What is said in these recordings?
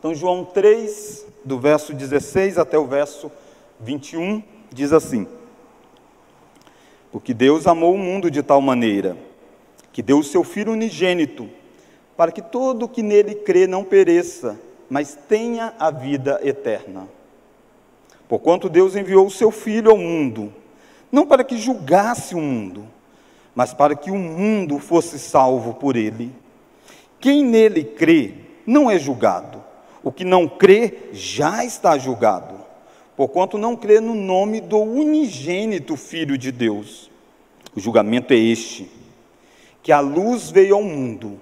Então, João 3, do verso 16 até o verso 21, diz assim: porque Deus amou o mundo de tal maneira, que deu o seu Filho unigênito, para que todo o que nele crê não pereça, mas tenha a vida eterna. Porquanto Deus enviou o seu Filho ao mundo, não para que julgasse o mundo, mas para que o mundo fosse salvo por ele. Quem nele crê não é julgado. O que não crê já está julgado, porquanto não crê no nome do unigênito Filho de Deus. O julgamento é este, que a luz veio ao mundo,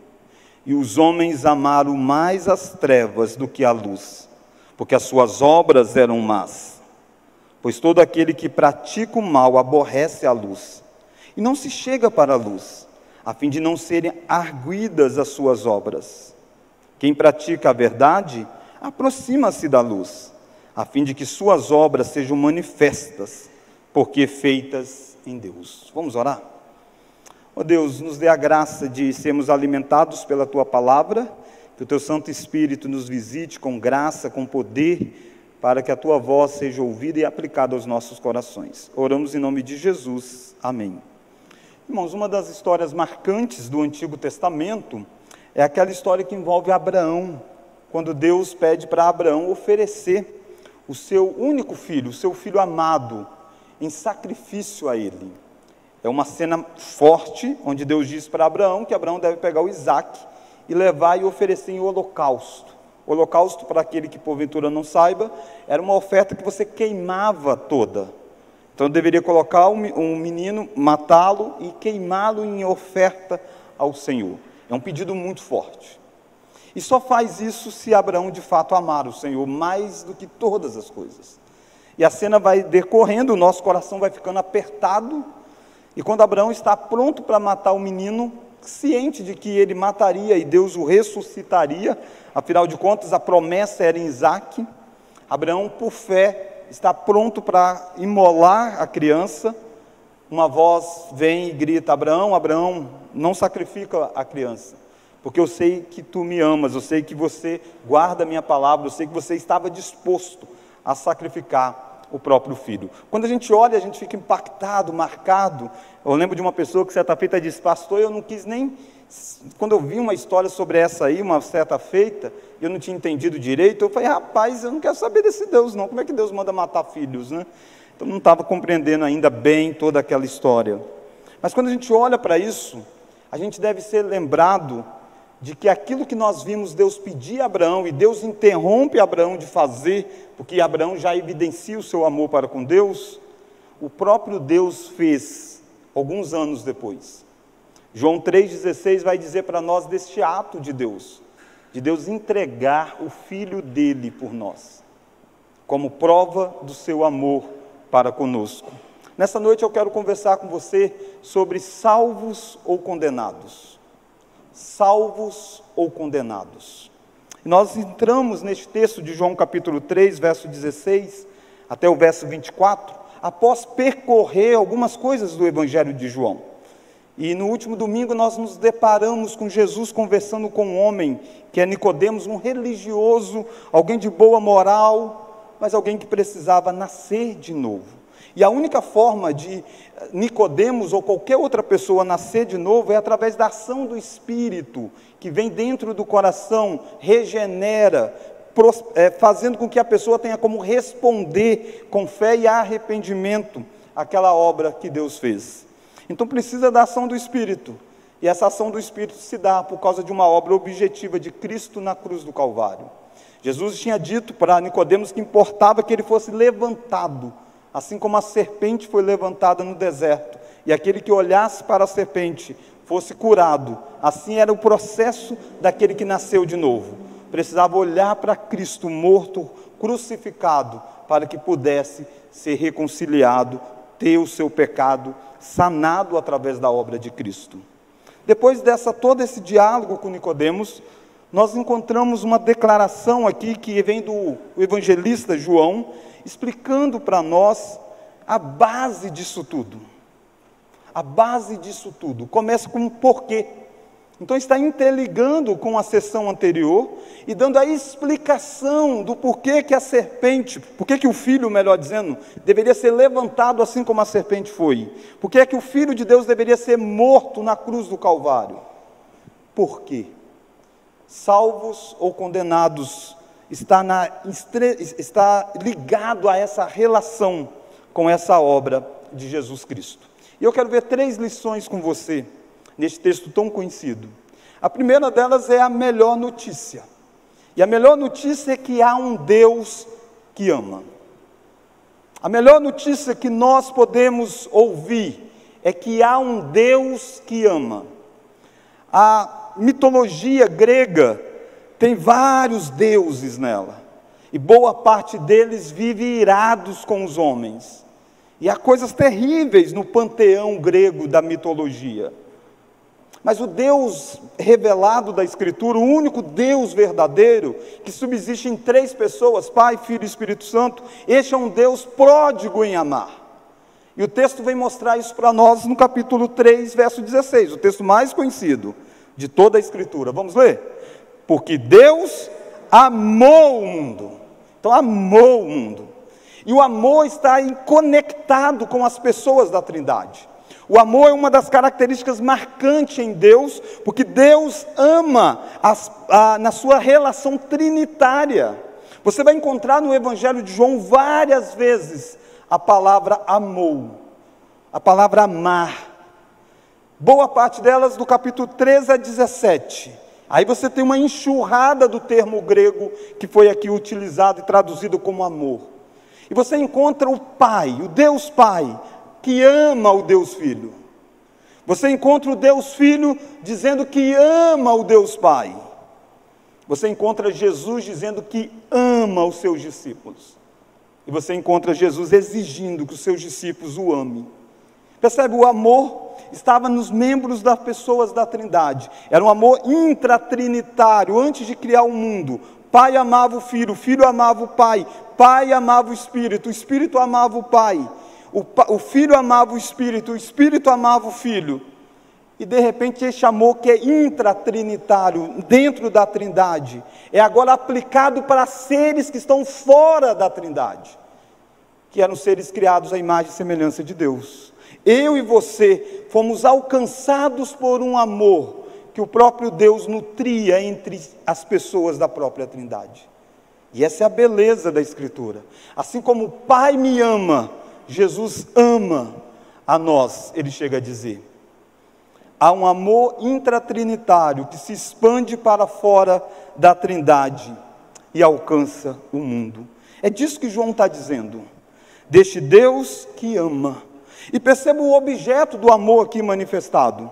e os homens amaram mais as trevas do que a luz, porque as suas obras eram más. Pois todo aquele que pratica o mal aborrece a luz, e não se chega para a luz, a fim de não serem arguidas as suas obras. Quem pratica a verdade, aproxima-se da luz, a fim de que suas obras sejam manifestas, porque feitas em Deus. Vamos orar? Ó Deus, nos dê a graça de sermos alimentados pela Tua Palavra, que o Teu Santo Espírito nos visite com graça, com poder, para que a Tua voz seja ouvida e aplicada aos nossos corações. Oramos em nome de Jesus. Amém. Irmãos, uma das histórias marcantes do Antigo Testamento é aquela história que envolve Abraão, quando Deus pede para Abraão oferecer o seu único filho, o seu filho amado, em sacrifício a ele. É uma cena forte, onde Deus diz para Abraão que Abraão deve pegar o Isaque e levar e oferecer em holocausto. O holocausto, para aquele que porventura não saiba, era uma oferta que você queimava toda. Então deveria colocar um menino, matá-lo e queimá-lo em oferta ao Senhor. É um pedido muito forte. E só faz isso se Abraão de fato amar o Senhor mais do que todas as coisas. E a cena vai decorrendo, o nosso coração vai ficando apertado, e quando Abraão está pronto para matar o menino, ciente de que ele mataria e Deus o ressuscitaria, afinal de contas a promessa era em Isaque, Abraão, por fé, está pronto para imolar a criança. Uma voz vem e grita: Abraão, Abraão, não sacrifica a criança, porque eu sei que tu me amas, eu sei que você guarda a minha palavra, eu sei que você estava disposto a sacrificar o próprio filho. Quando a gente olha, a gente fica impactado, marcado. Eu lembro de uma pessoa que certa feita disse: pastor, eu não quis nem... Quando eu vi uma história sobre essa aí, uma certa feita, eu não tinha entendido direito, eu falei: rapaz, eu não quero saber desse Deus não, como é que Deus manda matar filhos, né? Então não estava compreendendo ainda bem toda aquela história. Mas quando a gente olha para isso, a gente deve ser lembrado de que aquilo que nós vimos Deus pedir a Abraão, e Deus interrompe Abraão de fazer, porque Abraão já evidencia o seu amor para com Deus, o próprio Deus fez alguns anos depois. João 3,16 vai dizer para nós deste ato de Deus entregar o Filho dele por nós, como prova do seu amor para conosco. Nessa noite eu quero conversar com você sobre salvos ou condenados. Salvos ou condenados. Nós entramos neste texto de João capítulo 3, verso 16, até o verso 24, após percorrer algumas coisas do Evangelho de João. E no último domingo nós nos deparamos com Jesus conversando com um homem, que é Nicodemos, um religioso, alguém de boa moral, mas alguém que precisava nascer de novo. E a única forma de Nicodemos ou qualquer outra pessoa nascer de novo é através da ação do Espírito, que vem dentro do coração, regenera, fazendo com que a pessoa tenha como responder com fé e arrependimento àquela obra que Deus fez. Então precisa da ação do Espírito, e essa ação do Espírito se dá por causa de uma obra objetiva de Cristo na cruz do Calvário. Jesus tinha dito para Nicodemos que importava que ele fosse levantado, assim como a serpente foi levantada no deserto, e aquele que olhasse para a serpente fosse curado. Assim era o processo daquele que nasceu de novo. Precisava olhar para Cristo morto, crucificado, para que pudesse ser reconciliado, ter o seu pecado sanado através da obra de Cristo. Depois todo esse diálogo com Nicodemos, nós encontramos uma declaração aqui que vem do evangelista João, explicando para nós a base disso tudo. A base disso tudo começa com um porquê. Então está interligando com a sessão anterior e dando a explicação do porquê que a serpente, porquê que o filho, melhor dizendo, deveria ser levantado assim como a serpente foi. Porquê que o Filho de Deus deveria ser morto na cruz do Calvário. Por quê? Salvos ou condenados está ligado a essa relação com essa obra de Jesus Cristo. E eu quero ver 3 lições com você, neste texto tão conhecido. A primeira delas é a melhor notícia. E a melhor notícia é que há um Deus que ama. A melhor notícia que nós podemos ouvir é que há um Deus que ama. A mitologia grega tem vários deuses nela, e boa parte deles vive irados com os homens. E há coisas terríveis no panteão grego da mitologia. Mas o Deus revelado da Escritura, o único Deus verdadeiro, que subsiste em 3 pessoas, Pai, Filho e Espírito Santo, este é um Deus pródigo em amar. E o texto vem mostrar isso para nós no capítulo 3, verso 16, o texto mais conhecido de toda a Escritura. Vamos ler? Porque Deus amou o mundo. Então, amou o mundo. E o amor está conectado com as pessoas da Trindade. O amor é uma das características marcantes em Deus, porque Deus ama na sua relação trinitária. Você vai encontrar no Evangelho de João várias vezes a palavra amou, a palavra amar. Boa parte delas do capítulo 13 a 17. Aí você tem uma enxurrada do termo grego que foi aqui utilizado e traduzido como amor. E você encontra o Pai, o Deus Pai, que ama o Deus Filho. Você encontra o Deus Filho dizendo que ama o Deus Pai. Você encontra Jesus dizendo que ama os seus discípulos. E você encontra Jesus exigindo que os seus discípulos o amem. Percebe? O amor estava nos membros das pessoas da Trindade. Era um amor intratrinitário, antes de criar o mundo. Pai amava o Filho amava o Pai amava o Espírito amava o Pai. O Filho amava o Espírito amava o Filho. E de repente este amor que é intratrinitário, dentro da Trindade, é agora aplicado para seres que estão fora da Trindade, que eram seres criados à imagem e semelhança de Deus. Eu e você fomos alcançados por um amor que o próprio Deus nutria entre as pessoas da própria Trindade. E essa é a beleza da Escritura. Assim como o Pai me ama, Jesus ama a nós, ele chega a dizer. Há um amor intratrinitário que se expande para fora da Trindade e alcança o mundo. É disso que João está dizendo, deste Deus que ama. E perceba o objeto do amor aqui manifestado.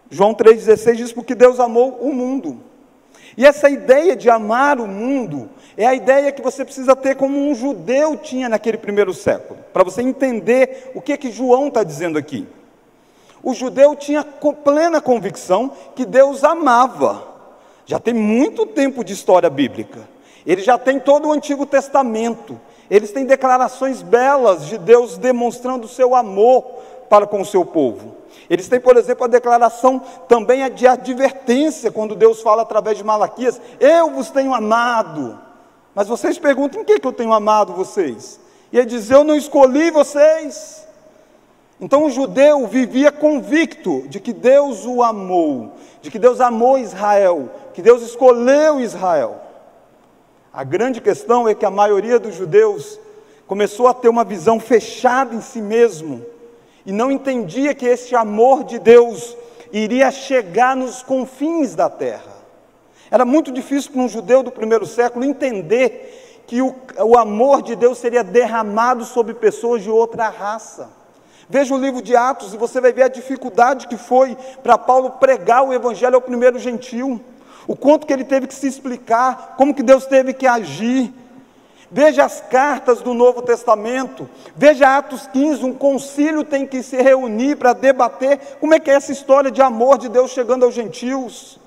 João 3,16 diz, porque Deus amou o mundo. E essa ideia de amar o mundo é a ideia que você precisa ter como um judeu tinha naquele primeiro século, para você entender o que João está dizendo aqui. O judeu tinha plena convicção que Deus amava. Já tem muito tempo de história bíblica. Ele já tem todo o Antigo Testamento. Eles têm declarações belas de Deus demonstrando o seu amor para com o seu povo. Eles têm, por exemplo, a declaração também de advertência, quando Deus fala através de Malaquias, eu vos tenho amado. Mas vocês perguntam, em que eu tenho amado vocês? E ele diz, eu não escolhi vocês. Então o judeu vivia convicto de que Deus o amou, de que Deus amou Israel, que Deus escolheu Israel. A grande questão é que a maioria dos judeus começou a ter uma visão fechada em si mesmo e não entendia que esse amor de Deus iria chegar nos confins da terra. Era muito difícil para um judeu do primeiro século entender que o amor de Deus seria derramado sobre pessoas de outra raça. Veja o livro de Atos e você vai ver a dificuldade que foi para Paulo pregar o evangelho ao primeiro gentil. O quanto que ele teve que se explicar, como que Deus teve que agir. Veja as cartas do Novo Testamento, veja Atos 15, um concílio tem que se reunir para debater como é que é essa história de amor de Deus chegando aos gentios.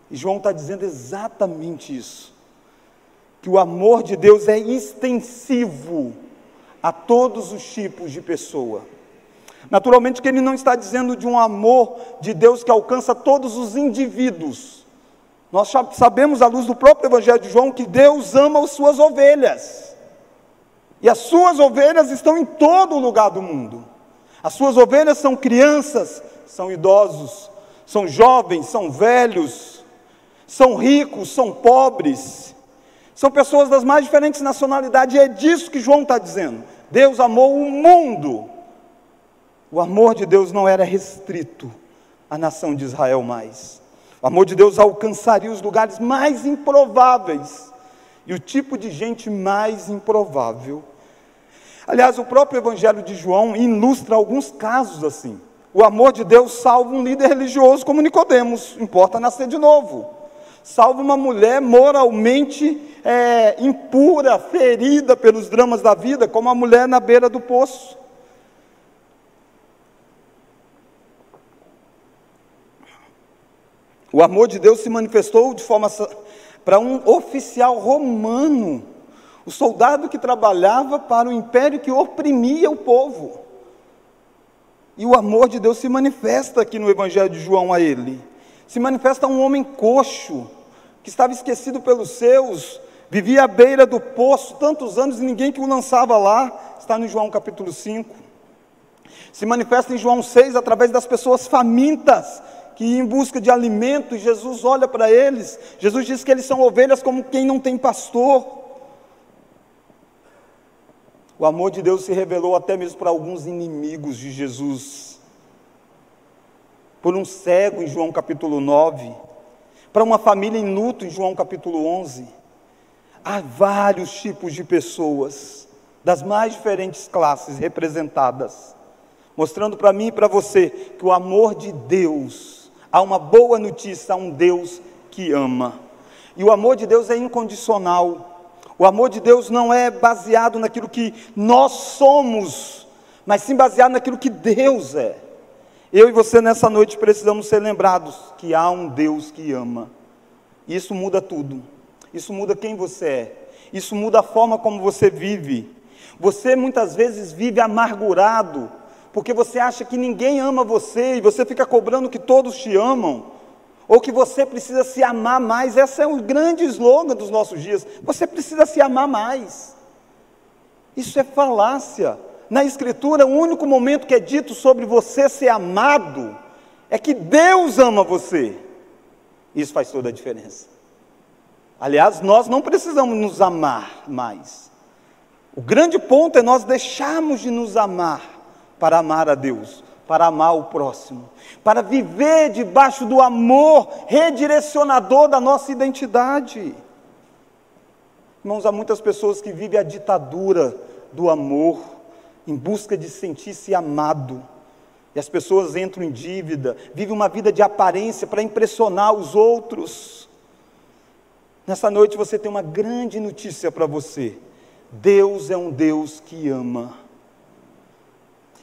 E João está dizendo exatamente isso, que o amor de Deus é extensivo a todos os tipos de pessoa. Naturalmente que ele não está dizendo de um amor de Deus que alcança todos os indivíduos. Nós sabemos, à luz do próprio Evangelho de João, que Deus ama as suas ovelhas. E as suas ovelhas estão em todo lugar do mundo. As suas ovelhas são crianças, são idosos, são jovens, são velhos, são ricos, são pobres, são pessoas das mais diferentes nacionalidades, e é disso que João está dizendo. Deus amou o mundo. O amor de Deus não era restrito à nação de Israel mais. O amor de Deus alcançaria os lugares mais improváveis, e o tipo de gente mais improvável. Aliás, o próprio Evangelho de João ilustra alguns casos assim. O amor de Deus salva um líder religioso como Nicodemos, importa nascer de novo. Salva uma mulher moralmente impura, ferida pelos dramas da vida, como a mulher na beira do poço. O amor de Deus se manifestou de forma para um oficial romano, o soldado que trabalhava para o império que oprimia o povo. E o amor de Deus se manifesta aqui no Evangelho de João a ele. Se manifesta um homem coxo, que estava esquecido pelos seus, vivia à beira do poço tantos anos e ninguém que o lançava lá. Está no João capítulo 5. Se manifesta em João 6 através das pessoas famintas, que iam em busca de alimento, e Jesus olha para eles. Jesus diz que eles são ovelhas como quem não tem pastor. O amor de Deus se revelou até mesmo para alguns inimigos de Jesus. Por um cego em João capítulo 9, para uma família em luto em João capítulo 11. Há vários tipos de pessoas, das mais diferentes classes representadas, mostrando para mim e para você que o amor de Deus, há uma boa notícia, há um Deus que ama. E o amor de Deus é incondicional. O amor de Deus não é baseado naquilo que nós somos, mas sim baseado naquilo que Deus é. Eu e você nessa noite precisamos ser lembrados que há um Deus que ama. Isso muda tudo. Isso muda quem você é. Isso muda a forma como você vive. Você muitas vezes vive amargurado, porque você acha que ninguém ama você, e você fica cobrando que todos te amam, ou que você precisa se amar mais. Esse é um grande slogan dos nossos dias. Você precisa se amar mais. Isso é falácia. Na Escritura, o único momento que é dito sobre você ser amado, é que Deus ama você. Isso faz toda a diferença. Aliás, nós não precisamos nos amar mais. O grande ponto é nós deixarmos de nos amar para amar a Deus, para amar o próximo, para viver debaixo do amor redirecionador da nossa identidade. Irmãos, há muitas pessoas que vivem a ditadura do amor, em busca de sentir-se amado, e as pessoas entram em dívida, vivem uma vida de aparência para impressionar os outros. Nessa noite você tem uma grande notícia para você: Deus é um Deus que ama.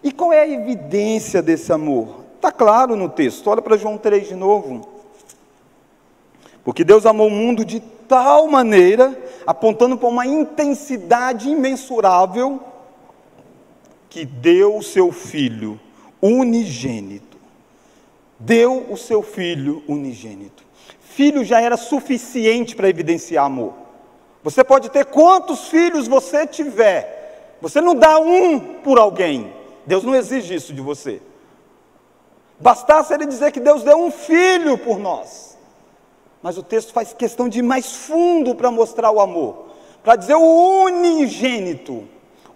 E qual é a evidência desse amor? Está claro no texto, olha para João 3 de novo. Porque Deus amou o mundo de tal maneira, apontando para uma intensidade imensurável, que deu o seu Filho unigênito. Deu o seu Filho unigênito. Filho já era suficiente para evidenciar amor. Você pode ter quantos filhos você tiver, você não dá um por alguém. Deus não exige isso de você. Bastasse ele dizer que Deus deu um filho por nós. Mas o texto faz questão de ir mais fundo para mostrar o amor, para dizer o unigênito,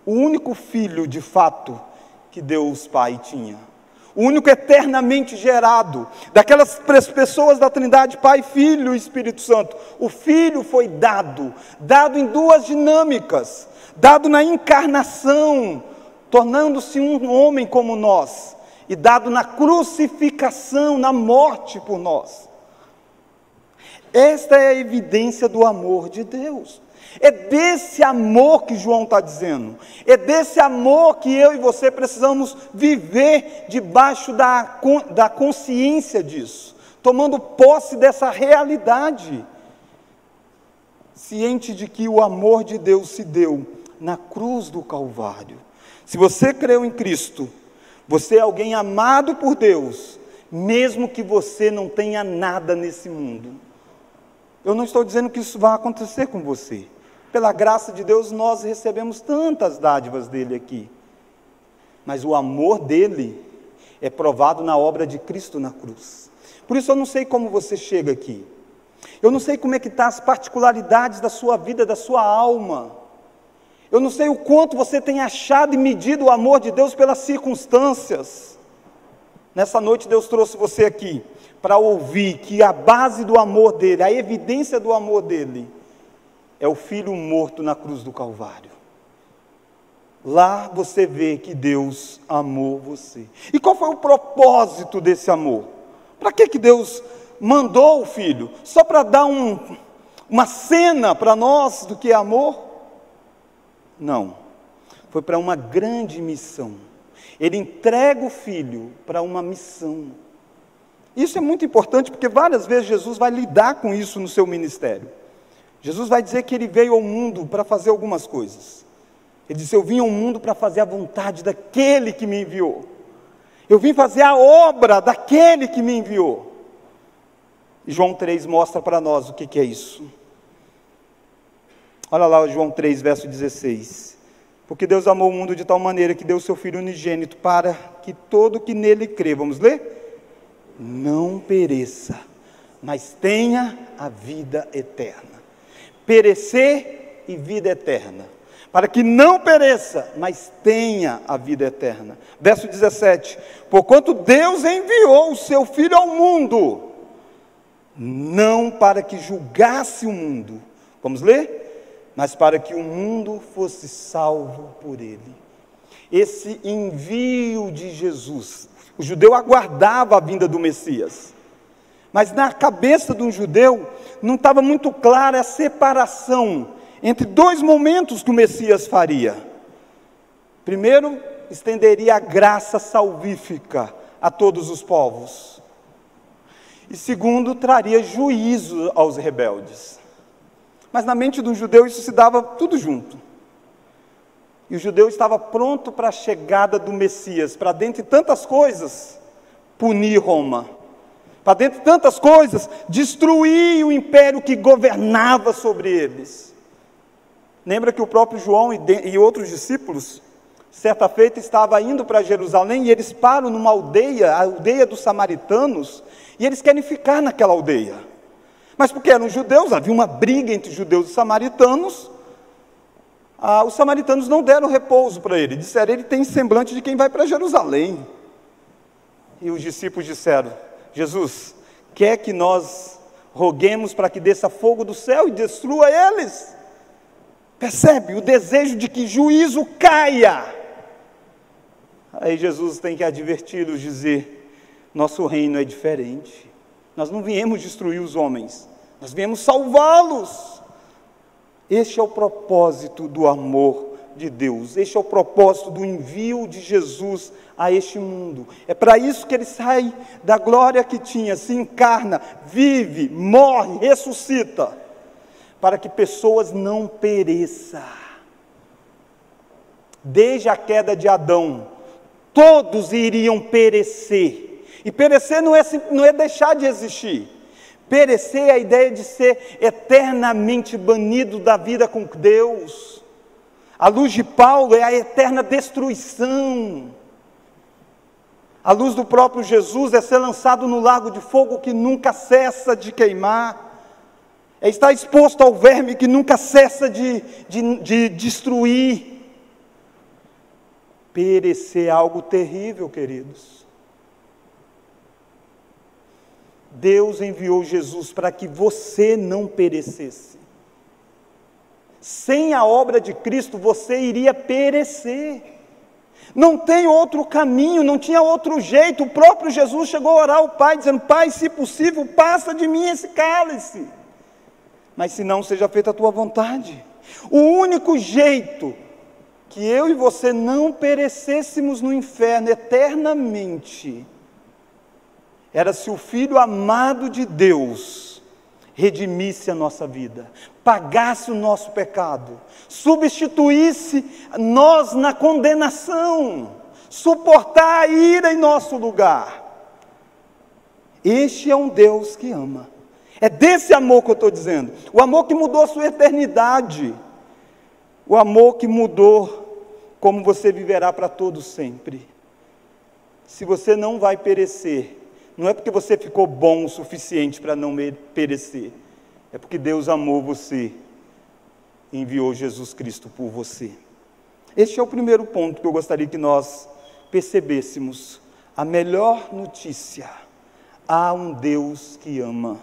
o único filho de fato que Deus Pai tinha, o único eternamente gerado, daquelas pessoas da Trindade, Pai, Filho e Espírito Santo. O Filho foi dado em duas dinâmicas, dado na encarnação, tornando-se um homem como nós, e dado na crucificação, na morte por nós. Esta é a evidência do amor de Deus. É desse amor que João está dizendo. É desse amor que eu e você precisamos viver debaixo da consciência disso, tomando posse dessa realidade, ciente de que o amor de Deus se deu na cruz do Calvário. Se você creu em Cristo, Você é alguém amado por Deus, mesmo que você não tenha nada nesse mundo. Eu não estou dizendo que isso vai acontecer com você. Pela graça de Deus, nós recebemos tantas dádivas dele aqui. Mas o amor dele é provado na obra de Cristo na cruz. Por isso eu não sei como você chega aqui. Eu não sei como é que estão as particularidades da sua vida, da sua alma. Eu não sei o quanto você tem achado e medido o amor de Deus pelas circunstâncias. Nessa noite Deus trouxe você aqui para ouvir que a base do amor dele, a evidência do amor dele, é o Filho morto na cruz do Calvário. Lá você vê que Deus amou você. E qual foi o propósito desse amor? Para que Deus mandou o Filho? Só para dar uma cena para nós do que é amor? Não, foi para uma grande missão. Ele entrega o Filho para uma missão. Isso é muito importante, porque várias vezes Jesus vai lidar com isso no seu ministério. Jesus vai dizer que ele veio ao mundo para fazer algumas coisas. Ele disse: eu vim ao mundo para fazer a vontade daquele que me enviou. Eu vim fazer a obra daquele que me enviou. E João 3 mostra para nós o que é isso. Olha lá, João 3, verso 16. Porque Deus amou o mundo de tal maneira que deu o seu Filho unigênito para que todo que nele crê, vamos ler? Não pereça, mas tenha a vida eterna. Perecer e vida eterna. Para que não pereça, mas tenha a vida eterna. Verso 17. Porquanto Deus enviou o seu Filho ao mundo, não para que julgasse o mundo. Vamos ler? Mas para que o mundo fosse salvo por ele. Esse envio de Jesus, o judeu aguardava a vinda do Messias, mas na cabeça de um judeu não estava muito clara a separação entre dois momentos que o Messias faria. Primeiro, estenderia a graça salvífica a todos os povos, e segundo, traria juízo aos rebeldes. Mas na mente do judeu isso se dava tudo junto. E o judeu estava pronto para a chegada do Messias, para dentre tantas coisas, punir Roma. Para dentre tantas coisas, destruir o império que governava sobre eles. Lembra que o próprio João e outros discípulos, certa feita, estavam indo para Jerusalém, e eles param numa aldeia, a aldeia dos samaritanos, e eles querem ficar naquela aldeia. Mas porque eram judeus, havia uma briga entre judeus e samaritanos, os samaritanos não deram repouso para ele, disseram: ele tem semblante de quem vai para Jerusalém. E os discípulos disseram: Jesus, quer que nós roguemos para que desça fogo do céu e destrua eles? Percebe o desejo de que juízo caia? Aí Jesus tem que adverti-los, dizer: nosso reino é diferente. Nós não viemos destruir os homens, nós viemos salvá-los. Este é o propósito do amor de Deus, este é o propósito do envio de Jesus a este mundo. É para isso que ele sai da glória que tinha, se encarna, vive, morre, ressuscita, para que pessoas não pereçam. Desde a queda de Adão, todos iriam perecer. E perecer não é deixar de existir. Perecer é a ideia de ser eternamente banido da vida com Deus. A luz de Paulo é a eterna destruição. A luz do próprio Jesus é ser lançado no lago de fogo que nunca cessa de queimar. É estar exposto ao verme que nunca cessa de destruir. Perecer é algo terrível, queridos. Deus enviou Jesus para que você não perecesse. Sem a obra de Cristo, você iria perecer. Não tem outro caminho, não tinha outro jeito. O próprio Jesus chegou a orar ao Pai, dizendo: Pai, se possível, passa de mim esse cálice. Mas se não, seja feita a tua vontade. O único jeito que eu e você não perecêssemos no inferno eternamente era se o Filho amado de Deus redimisse a nossa vida, pagasse o nosso pecado, substituísse nós na condenação, suportar a ira em nosso lugar. Este é um Deus que ama. É desse amor que eu estou dizendo. O amor que mudou a sua eternidade. O amor que mudou como você viverá para todo sempre. Se você não vai perecer, não é porque você ficou bom o suficiente para não perecer. É porque Deus amou você e enviou Jesus Cristo por você. Este é o primeiro ponto que eu gostaria que nós percebêssemos. A melhor notícia: há um Deus que ama.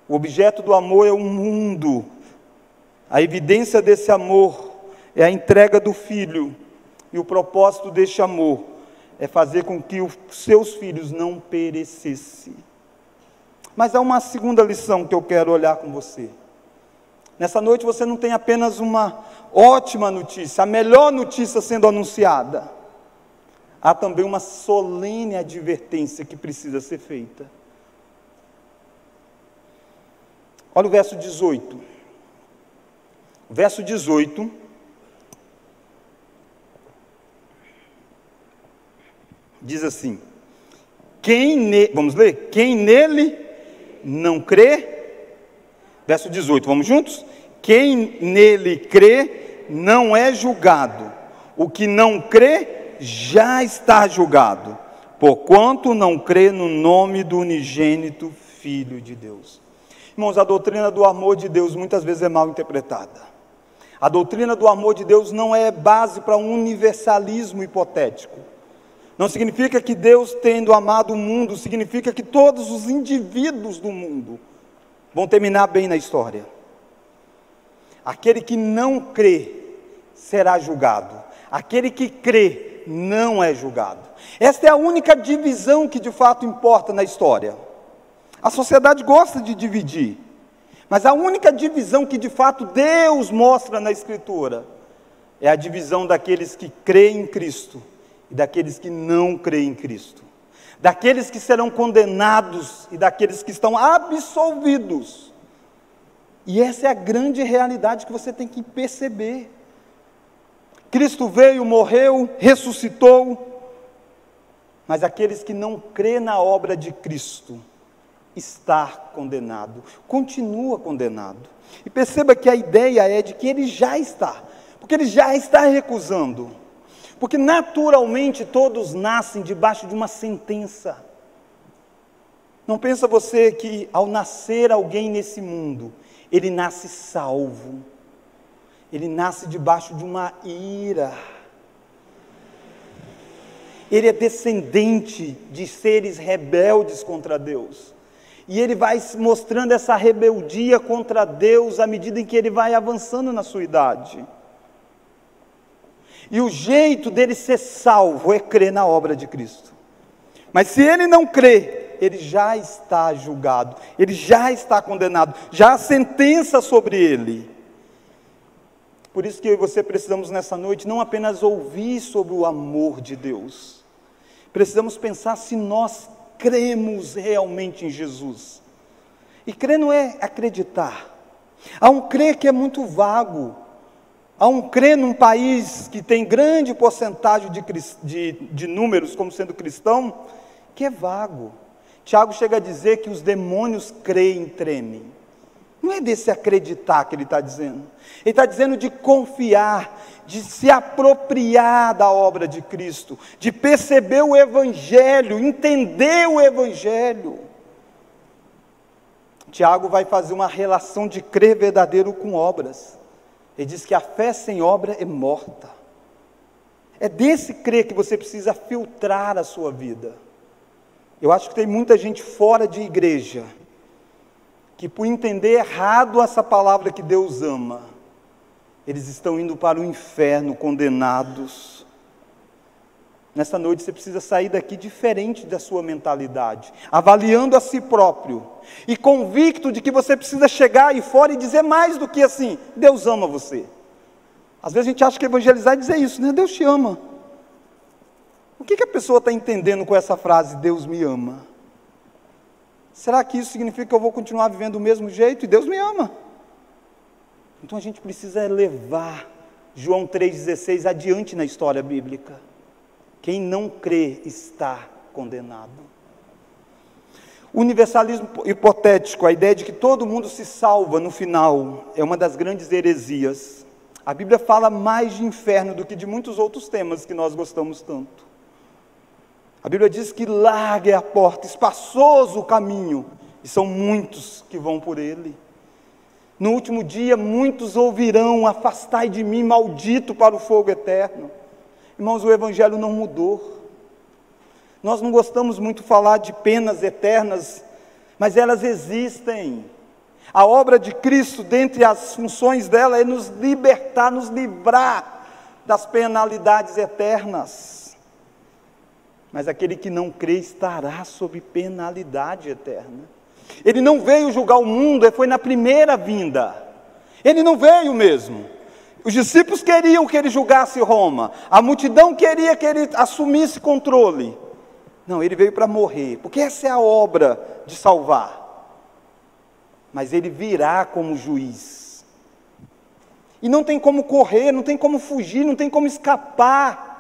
O objeto do amor é o mundo. A evidência desse amor é a entrega do Filho. E o propósito deste amor é fazer com que os seus filhos não perecessem. Mas há uma segunda lição que eu quero olhar com você. Nessa noite você não tem apenas uma ótima notícia, a melhor notícia sendo anunciada. Há também uma solene advertência que precisa ser feita. Olha o verso 18. O verso 18 diz assim: vamos ler? Quem nele não crê, verso 18, vamos juntos? Quem nele crê não é julgado. O que não crê já está julgado, porquanto não crê no nome do unigênito Filho de Deus. Irmãos, a doutrina do amor de Deus muitas vezes é mal interpretada. A doutrina do amor de Deus não é base para um universalismo hipotético. Não significa que Deus, tendo amado o mundo, significa que todos os indivíduos do mundo vão terminar bem na história. Aquele que não crê será julgado. Aquele que crê não é julgado. Esta é a única divisão que de fato importa na história. A sociedade gosta de dividir, mas a única divisão que de fato Deus mostra na Escritura é a divisão daqueles que creem em Cristo e daqueles que não creem em Cristo, daqueles que serão condenados e daqueles que estão absolvidos. E essa é a grande realidade que você tem que perceber. Cristo veio, morreu, ressuscitou, mas aqueles que não crêem na obra de Cristo está condenado, continua condenado. E perceba que a ideia é de que ele já está, porque ele já está recusando, porque naturalmente todos nascem debaixo de uma sentença. Não pensa você que ao nascer alguém nesse mundo, ele nasce salvo, ele nasce debaixo de uma ira. Ele é descendente de seres rebeldes contra Deus. E ele vai mostrando essa rebeldia contra Deus à medida em que ele vai avançando na sua idade. E o jeito dele ser salvo é crer na obra de Cristo. Mas se ele não crê, ele já está julgado, ele já está condenado, já há sentença sobre ele. Por isso que eu e você precisamos nessa noite não apenas ouvir sobre o amor de Deus, precisamos pensar se nós cremos realmente em Jesus. E crer não é acreditar. Há um crer que é muito vago. Há um crer num país que tem grande porcentagem de números como sendo cristão, que é vago. Tiago chega a dizer que os demônios creem e tremem. Não é desse acreditar que ele está dizendo. Ele está dizendo de confiar, de se apropriar da obra de Cristo, de perceber o Evangelho, entender o Evangelho. Tiago vai fazer uma relação de crer verdadeiro com obras. Ele diz que a fé sem obra é morta. É desse crer que você precisa filtrar a sua vida. Eu acho que tem muita gente fora de igreja que, por entender errado essa palavra que Deus ama, eles estão indo para o inferno condenados. Nessa noite você precisa sair daqui diferente da sua mentalidade, avaliando a si próprio e convicto de que você precisa chegar aí fora e dizer mais do que assim: Deus ama você. Às vezes a gente acha que evangelizar é dizer isso, né? Deus te ama. O que a pessoa está entendendo com essa frase, Deus me ama? Será que isso significa que eu vou continuar vivendo do mesmo jeito e Deus me ama? Então a gente precisa levar João 3,16 adiante na história bíblica. Quem não crê está condenado. O universalismo hipotético, a ideia de que todo mundo se salva no final, é uma das grandes heresias. A Bíblia fala mais de inferno do que de muitos outros temas que nós gostamos tanto. A Bíblia diz que larga é a porta, espaçoso o caminho, e são muitos que vão por ele. No último dia, muitos ouvirão: afastai de mim, maldito, para o fogo eterno. Irmãos, o Evangelho não mudou. Nós não gostamos muito de falar de penas eternas, mas elas existem. A obra de Cristo, dentre as funções dela, é nos libertar, nos livrar das penalidades eternas. Mas aquele que não crê estará sob penalidade eterna. Ele não veio julgar o mundo, foi na primeira vinda. Ele não veio mesmo. Os discípulos queriam que ele julgasse Roma. A multidão queria que ele assumisse controle. Não, ele veio para morrer, porque essa é a obra de salvar. Mas ele virá como juiz. E não tem como correr, não tem como fugir, não tem como escapar.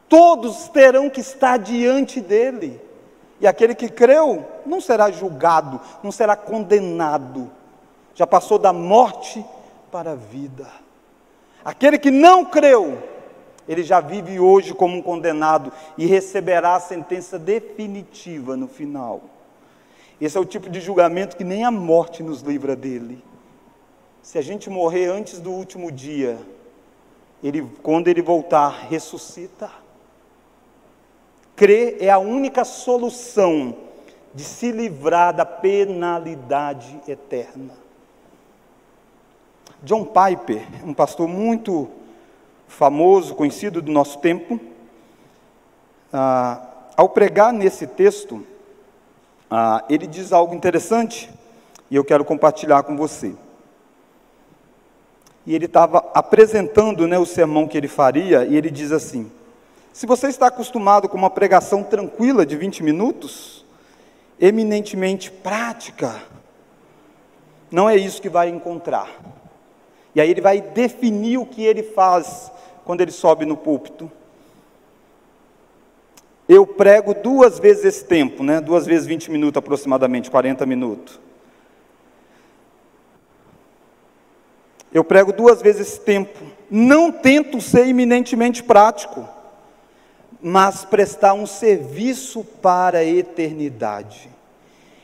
Todos terão que estar diante dele. E aquele que creu não será julgado, não será condenado. Já passou da morte para a vida. Aquele que não creu, ele já vive hoje como um condenado e receberá a sentença definitiva no final. Esse é o tipo de julgamento que nem a morte nos livra dele. Se a gente morrer antes do último dia, quando ele voltar, ressuscita. Crer é a única solução de se livrar da penalidade eterna. John Piper, um pastor muito famoso, conhecido do nosso tempo, ao pregar nesse texto, ele diz algo interessante, e eu quero compartilhar com você. E ele estava apresentando, o sermão que ele faria, e ele diz assim: se você está acostumado com uma pregação tranquila de 20 minutos, eminentemente prática, não é isso que vai encontrar. E aí ele vai definir o que ele faz quando ele sobe no púlpito. Eu prego 2 vezes esse tempo, 2 vezes 20 minutos aproximadamente, 40 minutos. Eu prego 2 vezes esse tempo. Não tento ser eminentemente prático, mas prestar um serviço para a eternidade.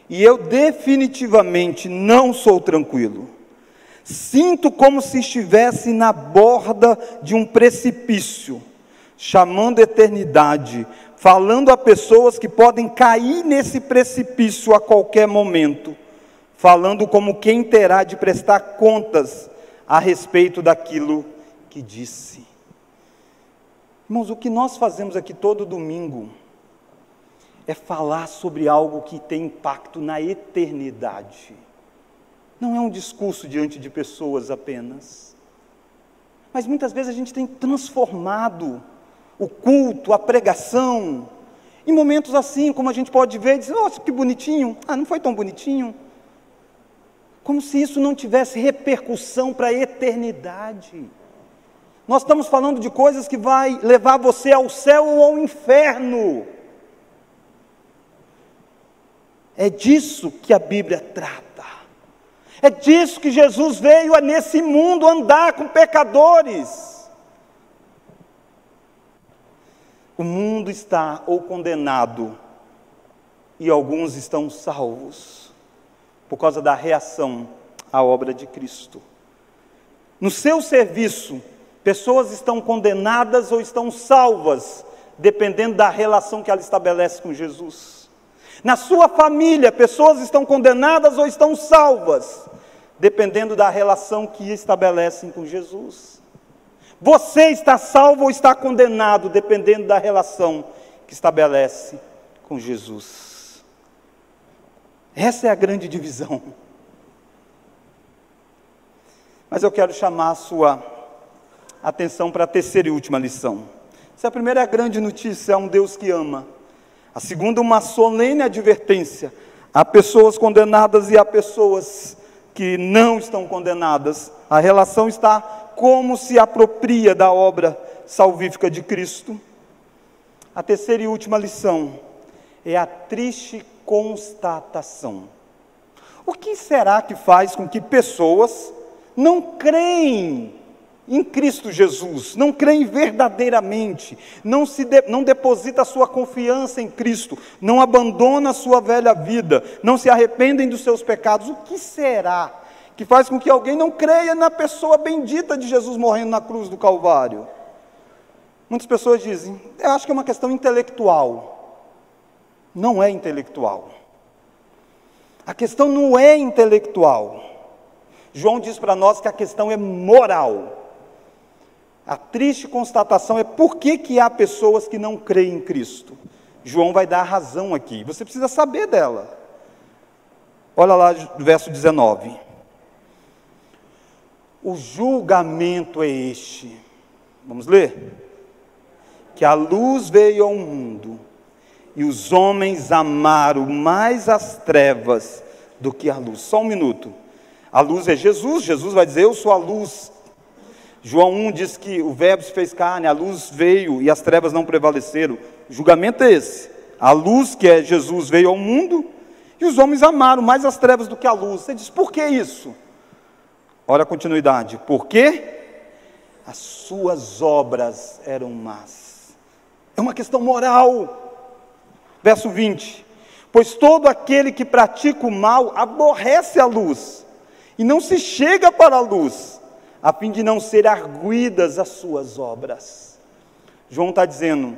E eu definitivamente não sou tranquilo. Sinto como se estivesse na borda de um precipício, chamando eternidade, falando a pessoas que podem cair nesse precipício a qualquer momento, falando como quem terá de prestar contas a respeito daquilo que disse. Irmãos, o que nós fazemos aqui todo domingo é falar sobre algo que tem impacto na eternidade. Não é um discurso diante de pessoas apenas. Mas muitas vezes a gente tem transformado o culto, a pregação, em momentos assim, como a gente pode ver e dizer: nossa, que bonitinho. Não foi tão bonitinho. Como se isso não tivesse repercussão para a eternidade. Nós estamos falando de coisas que vai levar você ao céu ou ao inferno. É disso que a Bíblia trata. É disso que Jesus veio nesse mundo andar com pecadores. O mundo está ou condenado, e alguns estão salvos, por causa da reação à obra de Cristo. No seu serviço, pessoas estão condenadas ou estão salvas, dependendo da relação que ela estabelece com Jesus. Na sua família, pessoas estão condenadas ou estão salvas, dependendo da relação que estabelecem com Jesus. Você está salvo ou está condenado, dependendo da relação que estabelece com Jesus. Essa é a grande divisão. Mas eu quero chamar a sua atenção para a terceira e última lição. Se a primeira é a grande notícia, é um Deus que ama. A segunda, uma solene advertência a pessoas condenadas e a pessoas que não estão condenadas. A relação está como se apropria da obra salvífica de Cristo. A terceira e última lição é a triste constatação. O que será que faz com que pessoas não creem em Cristo Jesus, não creem verdadeiramente, não deposita a sua confiança em Cristo, não abandona a sua velha vida, não se arrependem dos seus pecados? O que será que faz com que alguém não creia na pessoa bendita de Jesus morrendo na cruz do Calvário? Muitas pessoas dizem, eu acho que é uma questão intelectual. Não é intelectual. A questão não é intelectual. João diz para nós que a questão é moral. A triste constatação é por que há pessoas que não creem em Cristo. João vai dar a razão aqui, você precisa saber dela. Olha lá o verso 19. O julgamento é este. Vamos ler? Que a luz veio ao mundo, e os homens amaram mais as trevas do que a luz. Só um minuto. A luz é Jesus, Jesus vai dizer, eu sou a luz. João 1 diz que o verbo se fez carne, a luz veio e as trevas não prevaleceram. O julgamento é esse. A luz, que é Jesus, veio ao mundo, e os homens amaram mais as trevas do que a luz. Você diz, por que isso? Olha a continuidade. Porque as suas obras eram más. É uma questão moral. Verso 20. Pois todo aquele que pratica o mal aborrece a luz, e não se chega para a luz, a fim de não ser arguidas as suas obras. João está dizendo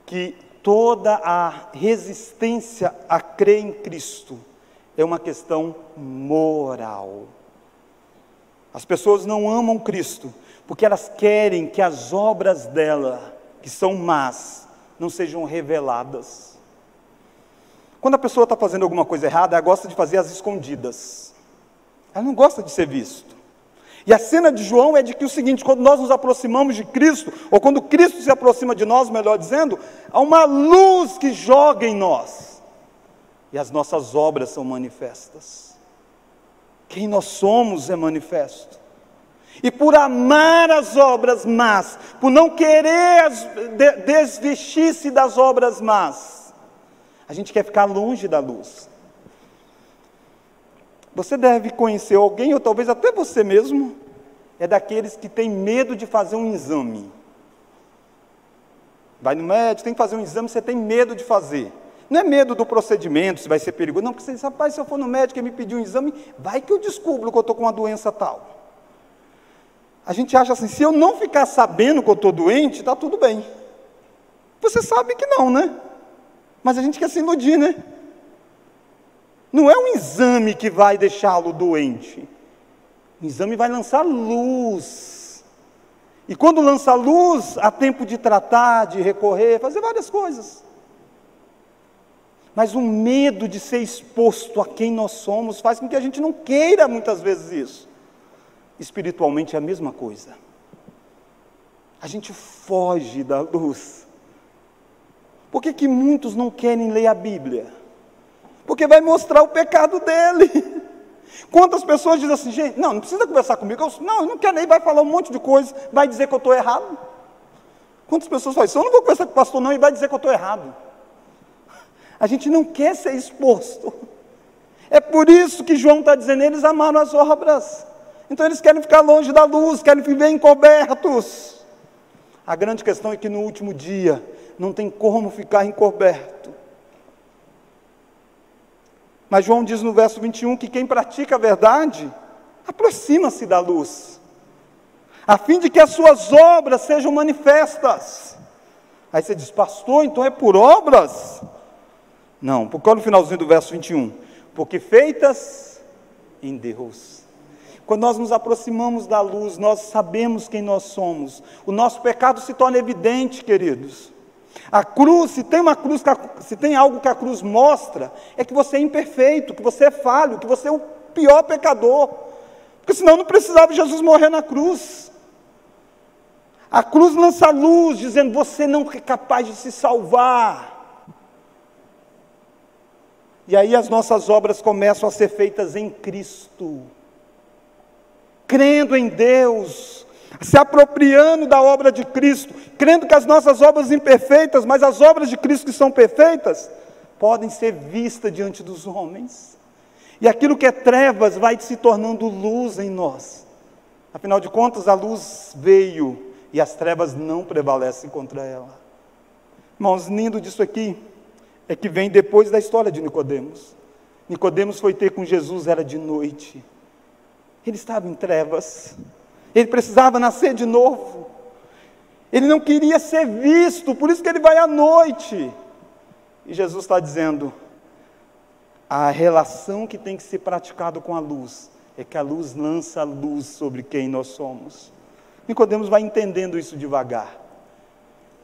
que toda a resistência a crer em Cristo é uma questão moral. As pessoas não amam Cristo, porque elas querem que as obras dela, que são más, não sejam reveladas. Quando a pessoa está fazendo alguma coisa errada, ela gosta de fazer às escondidas. Ela não gosta de ser visto. E a cena de João é de que o seguinte, quando nós nos aproximamos de Cristo, ou quando Cristo se aproxima de nós, melhor dizendo, há uma luz que joga em nós, e as nossas obras são manifestas. Quem nós somos é manifesto. E por amar as obras más, por não querer desvestir-se das obras más, a gente quer ficar longe da luz. Você deve conhecer alguém, ou talvez até você mesmo, é daqueles que tem medo de fazer um exame. Vai no médico, tem que fazer um exame, você tem medo de fazer. Não é medo do procedimento, se vai ser perigoso, não, porque você diz, rapaz, se eu for no médico e me pedir um exame, vai que eu descubro que eu estou com uma doença tal. A gente acha assim, se eu não ficar sabendo que eu estou doente, está tudo bem. Você sabe que não, né? Mas a gente quer se iludir, né? Não é um exame que vai deixá-lo doente. O exame vai lançar luz. E quando lança luz, há tempo de tratar, de recorrer, fazer várias coisas. Mas o medo de ser exposto a quem nós somos faz com que a gente não queira muitas vezes isso. Espiritualmente é a mesma coisa. A gente foge da luz. Por que muitos não querem ler a Bíblia? Porque vai mostrar o pecado dele. Quantas pessoas dizem assim, gente, não precisa conversar comigo, eu não quero nem, vai falar um monte de coisa, vai dizer que eu estou errado. Quantas pessoas falam assim, eu não vou conversar com o pastor não, e vai dizer que eu estou errado. A gente não quer ser exposto. É por isso que João está dizendo, eles amaram as obras. Então eles querem ficar longe da luz, querem viver encobertos. A grande questão é que no último dia, não tem como ficar encoberto. Mas João diz no verso 21 que quem pratica a verdade, aproxima-se da luz, a fim de que as suas obras sejam manifestas. Aí você diz, pastor, então é por obras? Não, porque olha no finalzinho do verso 21, porque feitas em Deus. Quando nós nos aproximamos da luz, nós sabemos quem nós somos. O nosso pecado se torna evidente, queridos. A cruz, se tem algo que a cruz mostra, é que você é imperfeito, que você é falho, que você é o pior pecador. Porque senão não precisava Jesus morrer na cruz. A cruz lança luz, dizendo, você não é capaz de se salvar. E aí as nossas obras começam a ser feitas em Cristo. Crendo em Deus, se apropriando da obra de Cristo, crendo que as nossas obras imperfeitas, mas as obras de Cristo que são perfeitas, podem ser vistas diante dos homens. E aquilo que é trevas vai se tornando luz em nós. Afinal de contas, a luz veio e as trevas não prevalecem contra ela. Irmãos, lindo disso aqui é que vem depois da história de Nicodemos. Nicodemos foi ter com Jesus, era de noite. Ele estava em trevas. Ele precisava nascer de novo. Ele não queria ser visto, por isso que ele vai à noite. E Jesus está dizendo, a relação que tem que ser praticada com a luz, é que a luz lança a luz sobre quem nós somos. Nicodemos vai entendendo isso devagar.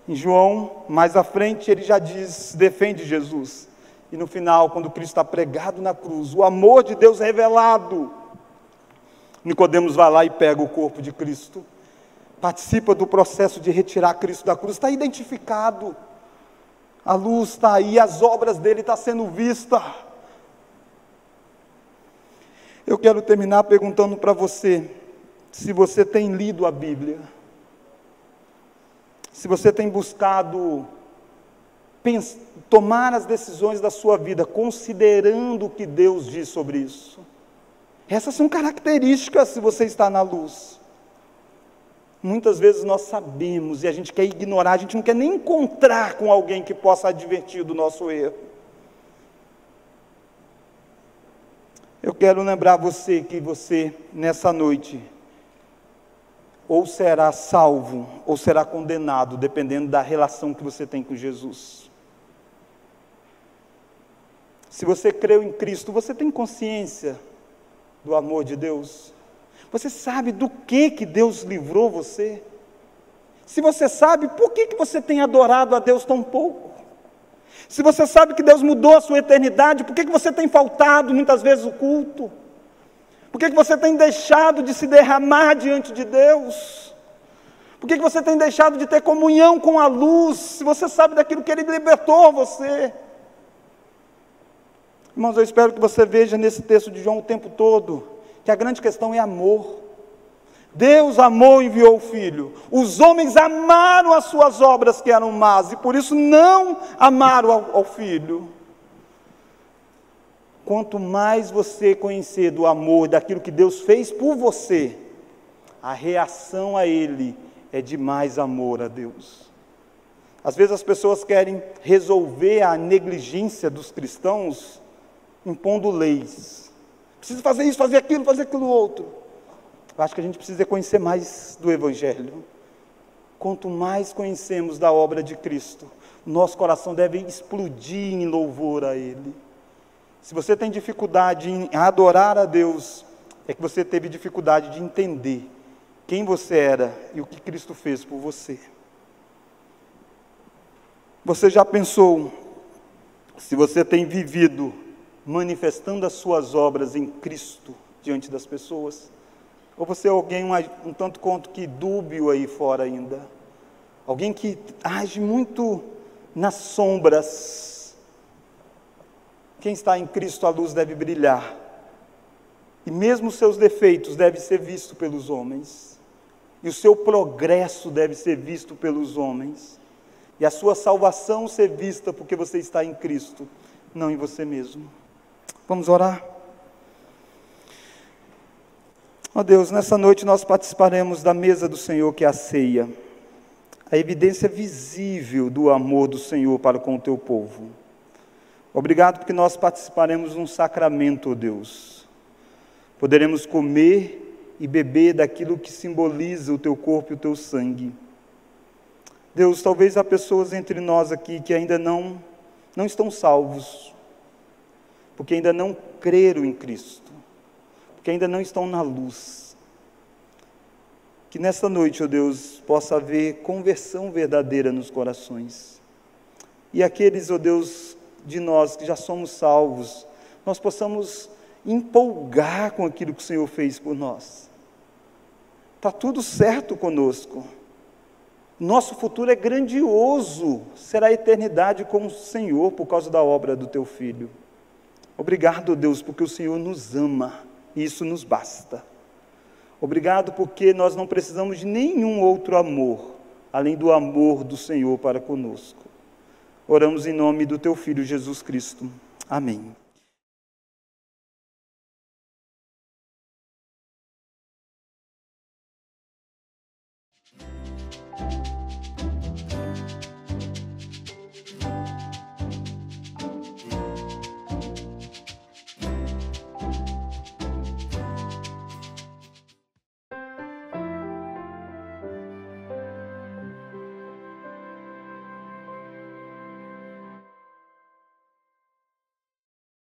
Em João, mais à frente, ele já diz, defende Jesus. E no final, quando Cristo está pregado na cruz, o amor de Deus revelado, Nicodemos vai lá e pega o corpo de Cristo, participa do processo de retirar Cristo da cruz, está identificado, a luz está aí, as obras dele estão sendo vistas. Eu quero terminar perguntando para você, se você tem lido a Bíblia, se você tem buscado tomar as decisões da sua vida, considerando o que Deus diz sobre isso. Essas são características se você está na luz. Muitas vezes nós sabemos e a gente quer ignorar, a gente não quer nem encontrar com alguém que possa advertir do nosso erro. Eu quero lembrar você que você, nessa noite, ou será salvo, ou será condenado, dependendo da relação que você tem com Jesus. Se você creu em Cristo, você tem consciência do amor de Deus? Você sabe do que Deus livrou você? Se você sabe, por que você tem adorado a Deus tão pouco? Se você sabe que Deus mudou a sua eternidade, por que você tem faltado muitas vezes o culto? Por que você tem deixado de se derramar diante de Deus? Por que você tem deixado de ter comunhão com a luz, se você sabe daquilo que Ele libertou você? Irmãos, eu espero que você veja nesse texto de João o tempo todo, que a grande questão é amor. Deus amou e enviou o Filho. Os homens amaram as suas obras que eram más, e por isso não amaram ao Filho. Quanto mais você conhecer do amor, daquilo que Deus fez por você, a reação a Ele é de mais amor a Deus. Às vezes as pessoas querem resolver a negligência dos cristãos impondo leis. Precisa fazer isso, fazer aquilo outro. Eu acho que a gente precisa conhecer mais do Evangelho. Quanto mais conhecemos da obra de Cristo, nosso coração deve explodir em louvor a Ele. Se você tem dificuldade em adorar a Deus, é que você teve dificuldade de entender quem você era e o que Cristo fez por você. Você já pensou, se você tem vivido manifestando as suas obras em Cristo diante das pessoas? Ou você é alguém um tanto quanto que dúbio aí fora ainda? Alguém que age muito nas sombras. Quem está em Cristo, a luz deve brilhar. E mesmo os seus defeitos devem ser vistos pelos homens. E o seu progresso deve ser visto pelos homens. E a sua salvação ser vista porque você está em Cristo, não em você mesmo. Vamos orar? Ó Deus, nessa noite nós participaremos da mesa do Senhor, que é a ceia. A evidência visível do amor do Senhor para com o teu povo. Obrigado porque nós participaremos de um sacramento, ó Deus. Poderemos comer e beber daquilo que simboliza o teu corpo e o teu sangue. Deus, talvez há pessoas entre nós aqui que ainda não estão salvos, porque ainda não creram em Cristo, porque ainda não estão na luz. Que nesta noite, ó Deus, possa haver conversão verdadeira nos corações. E aqueles, ó Deus, de nós que já somos salvos, nós possamos empolgar com aquilo que o Senhor fez por nós. Está tudo certo conosco. Nosso futuro é grandioso, será a eternidade com o Senhor por causa da obra do teu Filho. Obrigado, Deus, porque o Senhor nos ama e isso nos basta. Obrigado porque nós não precisamos de nenhum outro amor, além do amor do Senhor para conosco. Oramos em nome do Teu Filho Jesus Cristo. Amém.